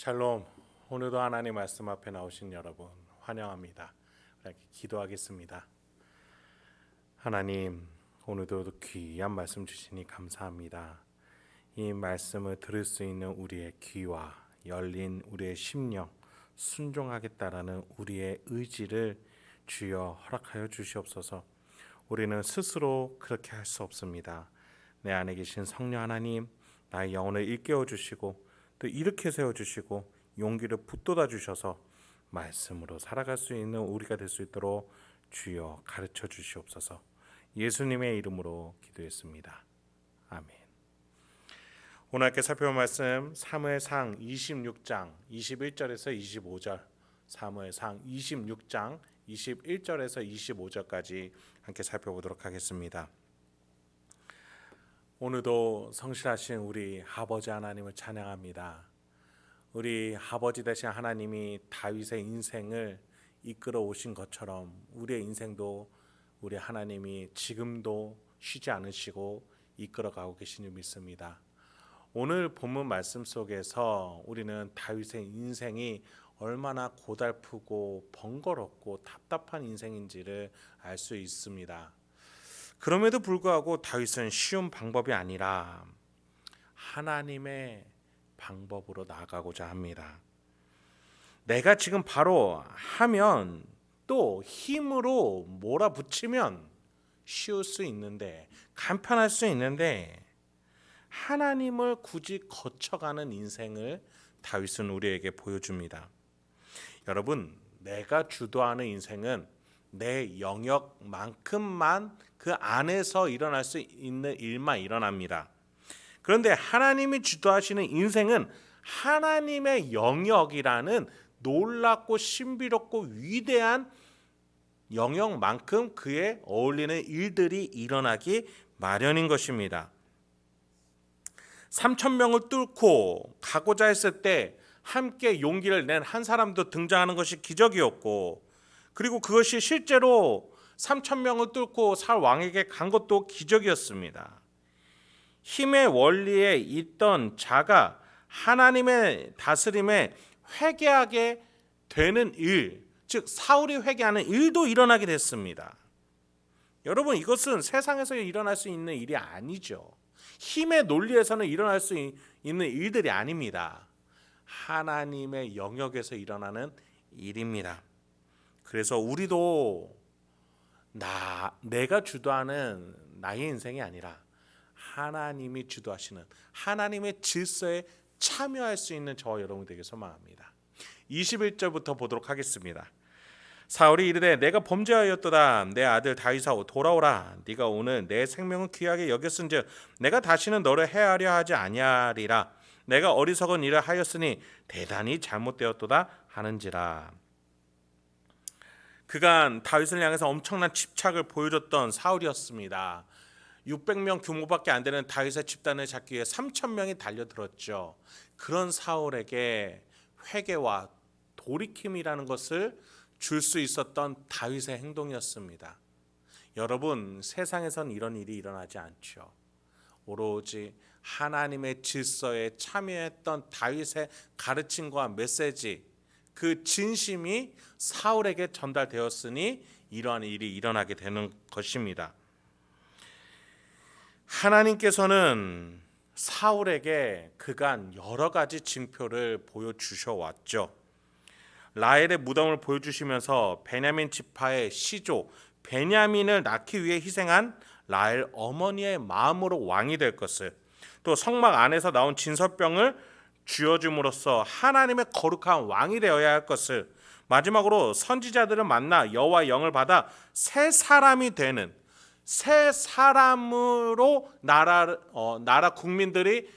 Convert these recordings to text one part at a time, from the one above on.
샬롬. 오늘도 하나님 말씀 앞에 나오신 여러분 환영합니다. 이렇게 기도하겠습니다. 하나님, 오늘도 귀한 말씀 주시니 감사합니다. 이 말씀을 들을 수 있는 우리의 귀와 열린 우리의 심령, 순종하겠다라는 우리의 의지를 주여 허락하여 주시옵소서. 우리는 스스로 그렇게 할 수 없습니다. 내 안에 계신 성령 하나님, 나의 영혼을 일깨워 주시고 또 일으켜 세워 주시고 용기를 북돋아 주셔서 말씀으로 살아갈 수 있는 우리가 될 수 있도록 주여 가르쳐 주시옵소서. 예수님의 이름으로 기도했습니다. 아멘. 오늘 함께 살펴볼 말씀 사무엘상 26장 21절에서 25절, 사무엘상 26장 21절에서 25절까지 함께 살펴보도록 하겠습니다. 오늘도 성실하신 우리 아버지 하나님을 찬양합니다. 우리 아버지 되신 하나님이 다윗의 인생을 이끌어 오신 것처럼 우리의 인생도 우리 하나님이 지금도 쉬지 않으시고 이끌어가고 계신 줄 믿습니다. 오늘 본문 말씀 속에서 우리는 다윗의 인생이 얼마나 고달프고 번거롭고 답답한 인생인지를 알 수 있습니다. 그럼에도 불구하고 다윗은 쉬운 방법이 아니라 하나님의 방법으로 나아가고자 합니다. 내가 지금 바로 하면 또 힘으로 몰아붙이면 쉬울 수 있는데, 간편할 수 있는데 하나님을 굳이 거쳐가는 인생을 다윗은 우리에게 보여줍니다. 여러분, 내가 주도하는 인생은 내 영역만큼만 그 안에서 일어날 수 있는 일만 일어납니다. 그런데 하나님이 주도하시는 인생은 하나님의 영역이라는 놀랍고 신비롭고 위대한 영역만큼 그에 어울리는 일들이 일어나기 마련인 것입니다. 3,000명을 뚫고 가고자 했을 때 함께 용기를 낸 한 사람도 등장하는 것이 기적이었고, 그리고 그것이 실제로 3,000명을 뚫고 살 왕에게 간 것도 기적이었습니다. 힘의 원리에 있던 자가 하나님의 다스림에 회개하게 되는 일, 즉 사울이 회개하는 일도 일어나게 됐습니다. 여러분, 이것은 세상에서 일어날 수 있는 일이 아니죠. 힘의 논리에서는 일어날 수 있는 일들이 아닙니다. 하나님의 영역에서 일어나는 일입니다. 그래서 우리도 내가 주도하는 나의 인생이 아니라 하나님이 주도하시는 하나님의 질서에 참여할 수 있는 저와 여러분이 되길 소망합니다. 21절부터 보도록 하겠습니다. 사울이 이르되 내가 범죄하였도다. 내 아들 다윗아 돌아오라. 네가 오늘 내 생명을 귀하게 여겼은즉 내가 다시는 너를 해하려 하지 아니하리라. 내가 어리석은 일을 하였으니 대단히 잘못되었도다 하는지라. 그간 다윗을 향해서 엄청난 집착을 보여줬던 사울이었습니다. 600명 규모밖에 안 되는 다윗의 집단을 잡기 위해 3,000명이 달려들었죠. 그런 사울에게 회개와 돌이킴이라는 것을 줄 수 있었던 다윗의 행동이었습니다. 여러분, 세상에선 이런 일이 일어나지 않죠. 오로지 하나님의 질서에 참여했던 다윗의 가르침과 메시지, 그 진심이 사울에게 전달되었으니 이러한 일이 일어나게 되는 것입니다. 하나님께서는 사울에게 그간 여러 가지 징표를 보여주셔 왔죠. 라헬의 무덤을 보여주시면서 베냐민 지파의 시조 베냐민을 낳기 위해 희생한 라헬 어머니의 마음으로 왕이 될 것을, 또 성막 안에서 나온 진설병을 쥐어줌으로써 하나님의 거룩한 왕이 되어야 할 것을, 마지막으로 선지자들을 만나 여호와의 영을 받아 새 사람이 되는, 새 사람으로 나라 국민들이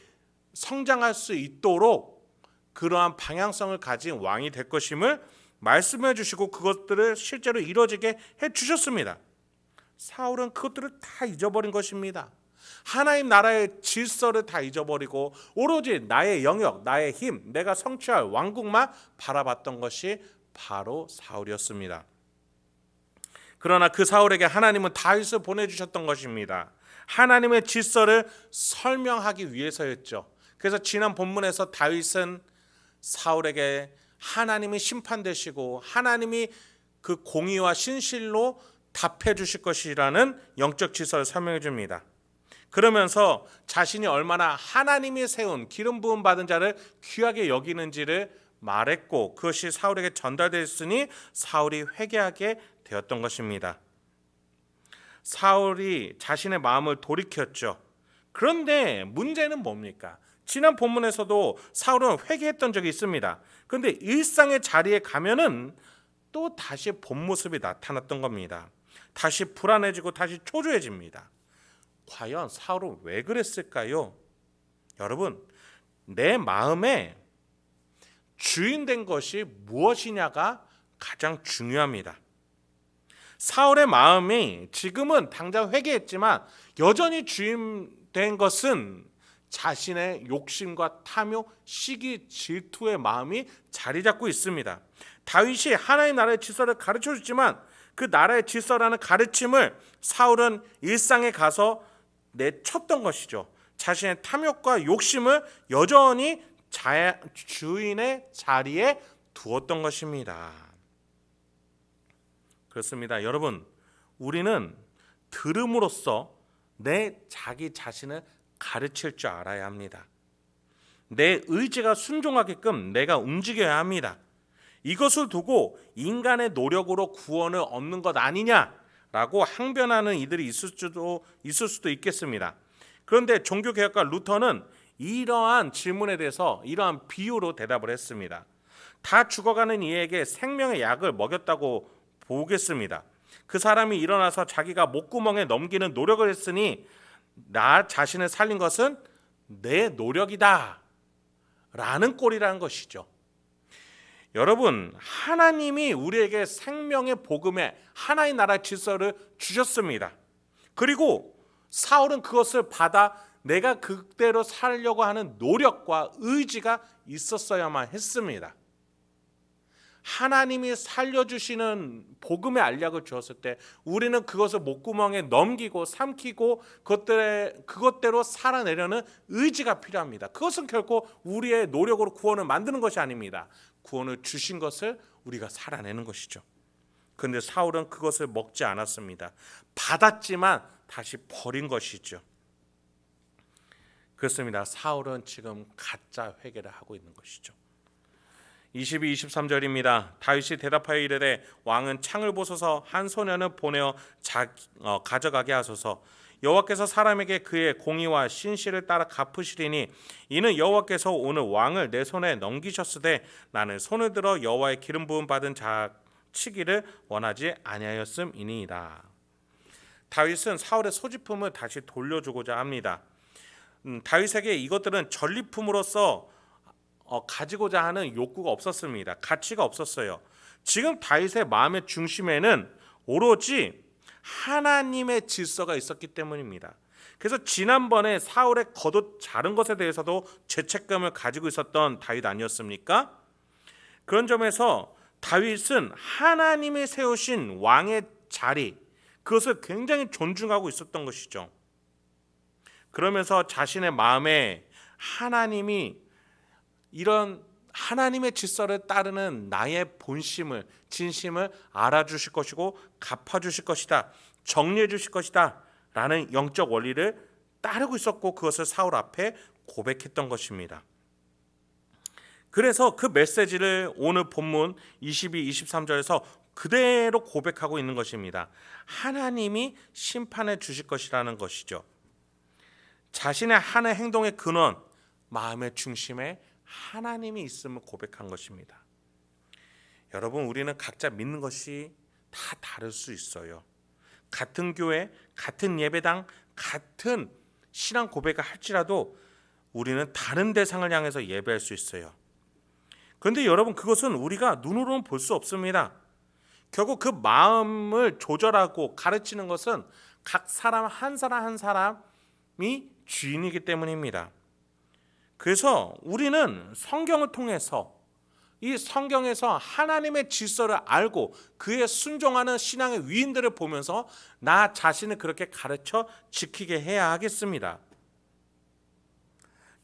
성장할 수 있도록 그러한 방향성을 가진 왕이 될 것임을 말씀해 주시고 그것들을 실제로 이루어지게 해 주셨습니다. 사울은 그것들을 다 잊어버린 것입니다. 하나님 나라의 질서를 다 잊어버리고 오로지 나의 영역, 나의 힘, 내가 성취할 왕국만 바라봤던 것이 바로 사울이었습니다. 그러나 그 사울에게 하나님은 다윗을 보내주셨던 것입니다. 하나님의 질서를 설명하기 위해서였죠. 그래서 지난 본문에서 다윗은 사울에게 하나님이 심판되시고 하나님이 그 공의와 신실로 답해 주실 것이라는 영적 질서를 설명해 줍니다. 그러면서 자신이 얼마나 하나님이 세운 기름 부음 받은 자를 귀하게 여기는지를 말했고 그것이 사울에게 전달됐으니 사울이 회개하게 되었던 것입니다. 사울이 자신의 마음을 돌이켰죠. 그런데 문제는 뭡니까? 지난 본문에서도 사울은 회개했던 적이 있습니다. 그런데 일상의 자리에 가면은 또 다시 본 모습이 나타났던 겁니다. 다시 불안해지고 다시 초조해집니다. 과연 사울은 왜 그랬을까요? 여러분, 내 마음에 주인된 것이 무엇이냐가 가장 중요합니다. 사울의 마음이 지금은 당장 회개했지만 여전히 주인된 것은 자신의 욕심과 탐욕, 시기, 질투의 마음이 자리 잡고 있습니다. 다윗이 하나의 나라의 질서를 가르쳐 줬지만 그 나라의 질서라는 가르침을 사울은 일상에 가서 내쳤던 것이죠. 자신의 탐욕과 욕심을 여전히 주인의 자리에 두었던 것입니다. 그렇습니다. 여러분, 우리는 들음으로써 내 자기 자신을 가르칠 줄 알아야 합니다. 내 의지가 순종하게끔 내가 움직여야 합니다. 이것을 두고 인간의 노력으로 구원을 얻는 것 아니냐라고 항변하는 이들이 있을 수도 있겠습니다. 그런데 종교개혁가 루터는 이러한 질문에 대해서 이러한 비유로 대답을 했습니다. 다 죽어가는 이에게 생명의 약을 먹였다고 보겠습니다. 그 사람이 일어나서 자기가 목구멍에 넘기는 노력을 했으니 나 자신을 살린 것은 내 노력이다 라는 꼴이라는 것이죠. 여러분, 하나님이 우리에게 생명의 복음에 하나의 나라 질서를 주셨습니다. 그리고 사울은 그것을 받아 내가 그대로 살려고 하는 노력과 의지가 있었어야만 했습니다. 하나님이 살려주시는 복음의 알약을 주었을 때 우리는 그것을 목구멍에 넘기고 삼키고 그것대로 살아내려는 의지가 필요합니다. 그것은 결코 우리의 노력으로 구원을 만드는 것이 아닙니다. 구원을 주신 것을 우리가 살아내는 것이죠. 그런데 사울은 그것을 먹지 않았습니다. 받았지만 다시 버린 것이죠. 그렇습니다. 사울은 지금 가짜 회개를 하고 있는 것이죠. 22, 23절입니다. 다윗이 대답하여 이르되 왕은 창을 보소서 한 소년을 보내어 가져가게 하소서. 여호와께서 사람에게 그의 공의와 신실을 따라 갚으시리니 이는 여호와께서 오늘 왕을 내 손에 넘기셨으되 나는 손을 들어 여호와의 기름 부음 받은 자 치기를 원하지 아니하였음이니이다. 다윗은 사울의 소지품을 다시 돌려주고자 합니다. 다윗에게 이것들은 전리품으로서 가지고자 하는 욕구가 없었습니다. 가치가 없었어요. 지금 다윗의 마음의 중심에는 오로지 하나님의 질서가 있었기 때문입니다. 그래서 지난번에 사울의 겉옷 자른 것에 대해서도 죄책감을 가지고 있었던 다윗 아니었습니까? 그런 점에서 다윗은 하나님이 세우신 왕의 자리, 그것을 굉장히 존중하고 있었던 것이죠. 그러면서 자신의 마음에 하나님이 이런 하나님의 질서를 따르는 나의 본심을, 진심을 알아주실 것이고 갚아주실 것이다, 정리해 주실 것이다 라는 영적 원리를 따르고 있었고 그것을 사울 앞에 고백했던 것입니다. 그래서 그 메시지를 오늘 본문 22, 23절에서 그대로 고백하고 있는 것입니다. 하나님이 심판해 주실 것이라는 것이죠. 자신의 하는 행동의 근원, 마음의 중심에 하나님이 있음을 고백한 것입니다. 여러분, 우리는 각자 믿는 것이 다 다를 수 있어요. 같은 교회, 같은 예배당, 같은 신앙 고백을 할지라도 우리는 다른 대상을 향해서 예배할 수 있어요. 그런데 여러분, 그것은 우리가 눈으로는 볼 수 없습니다. 결국 그 마음을 조절하고 가르치는 것은 각 사람 한 사람이 주인이기 때문입니다. 그래서 우리는 성경을 통해서 이 성경에서 하나님의 질서를 알고 그에 순종하는 신앙의 위인들을 보면서 나 자신을 그렇게 가르쳐 지키게 해야 하겠습니다.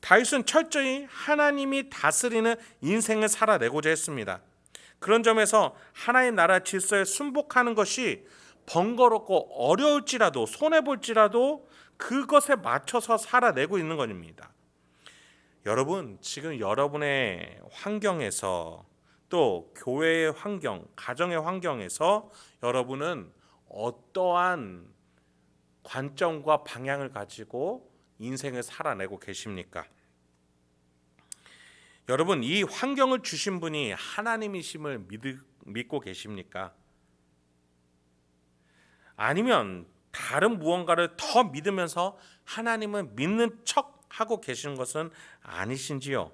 다윗은 철저히 하나님이 다스리는 인생을 살아내고자 했습니다. 그런 점에서 하나님 나라 질서에 순복하는 것이 번거롭고 어려울지라도 손해볼지라도 그것에 맞춰서 살아내고 있는 것입니다. 여러분, 지금 여러분의 환경에서 또 교회의 환경, 가정의 환경에서 여러분은 어떠한 관점과 방향을 가지고 인생을 살아내고 계십니까? 여러분, 이 환경을 주신 분이 하나님이심을 믿고 계십니까? 아니면 다른 무언가를 더 믿으면서 하나님을 믿는 척 하고 계시는 것은 아니신지요?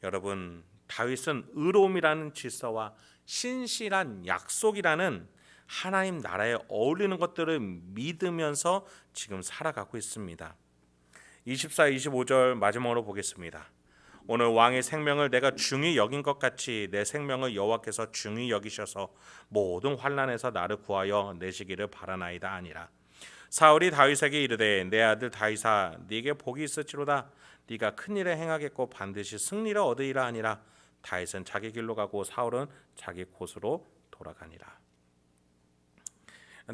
여러분, 다윗은 의로움이라는 질서와 신실한 약속이라는 하나님 나라에 어울리는 것들을 믿으면서 지금 살아가고 있습니다. 24, 25절 마지막으로 보겠습니다. 오늘 왕의 생명을 내가 중히 여긴 것 같이 내 생명을 여호와께서 중히 여기셔서 모든 환난에서 나를 구하여 내시기를 바라나이다 아니라. 사울이 다윗에게 이르되 내 아들 다윗아 네게 복이 있을지로다. 네가 큰 일을 행하겠고 반드시 승리를 얻으리라 아니라. 다윗은 자기 길로 가고 사울은 자기 곳으로 돌아가니라.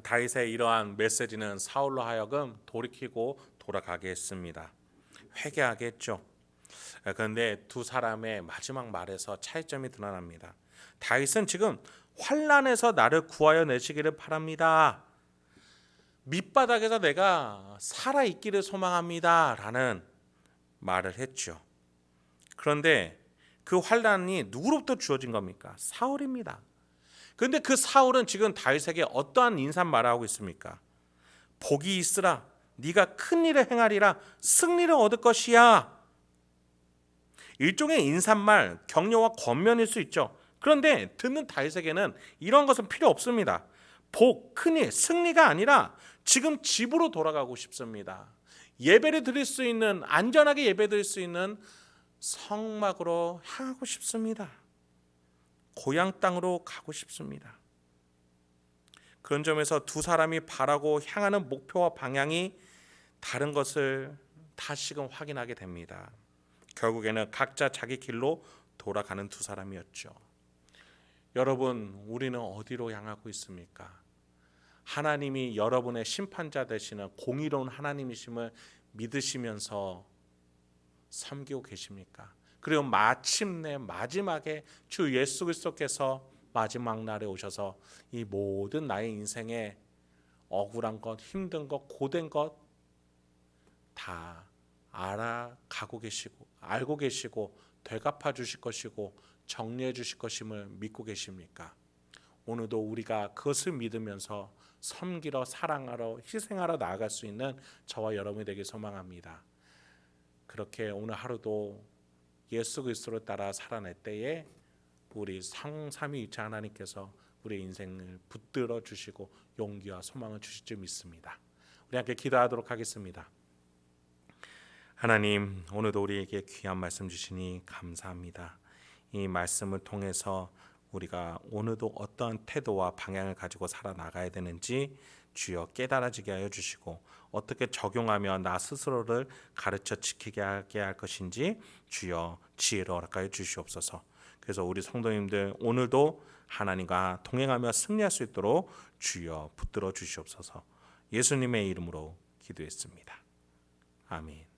다윗의 이러한 메시지는 사울로 하여금 돌이키고 돌아가게 했습니다. 회개하게 했죠. 그런데 두 사람의 마지막 말에서 차이점이 드러납니다. 다윗은 지금 환난에서 나를 구하여 내시기를 바랍니다. 밑바닥에서 내가 살아있기를 소망합니다. 라는 말을 했죠. 그런데 그 환난이 누구로부터 주어진 겁니까? 사울입니다. 그런데 그 사울은 지금 다윗에게 어떠한 인사말을 하고 있습니까? 복이 있으라. 네가 큰 일을 행하리라. 승리를 얻을 것이야. 일종의 인사말, 격려와 권면일 수 있죠. 그런데 듣는 다윗에게는 이런 것은 필요 없습니다. 복, 큰일, 승리가 아니라 지금 집으로 돌아가고 싶습니다. 예배를 드릴 수 있는, 안전하게 예배 드릴 수 있는 성막으로 향하고 싶습니다. 고향 땅으로 가고 싶습니다. 그런 점에서 두 사람이 바라고 향하는 목표와 방향이 다른 것을 다시금 확인하게 됩니다. 결국에는 각자 자기 길로 돌아가는 두 사람이었죠. 여러분, 우리는 어디로 향하고 있습니까? 하나님이 여러분의 심판자 되시는 공의로운 하나님이심을 믿으시면서 섬기고 계십니까? 그리고 마침내 마지막에 주 예수 그리스도께서 마지막 날에 오셔서 이 모든 나의 인생에 억울한 것, 힘든 것, 고된 것 다 알아가고 계시고 알고 계시고 되갚아 주실 것이고 정리해 주실 것임을 믿고 계십니까? 오늘도 우리가 그것을 믿으면서 섬기러 사랑하러 희생하러 나아갈 수 있는 저와 여러분이 되길 소망합니다. 그렇게 오늘 하루도 예수 그리스도를 따라 살아낼 때에 우리 삼위일체 하나님께서 우리의 인생을 붙들어 주시고 용기와 소망을 주실 줄 믿습니다. 우리 함께 기도하도록 하겠습니다. 하나님, 오늘도 우리에게 귀한 말씀 주시니 감사합니다. 이 말씀을 통해서 우리가 오늘도 어떤 태도와 방향을 가지고 살아나가야 되는지 주여 깨달아지게 하여 주시고 어떻게 적용하며 나 스스로를 가르쳐 지키게 하게 할 것인지 주여 지혜를 허락하여 주시옵소서. 그래서 우리 성도님들 오늘도 하나님과 동행하며 승리할 수 있도록 주여 붙들어 주시옵소서. 예수님의 이름으로 기도했습니다. 아멘.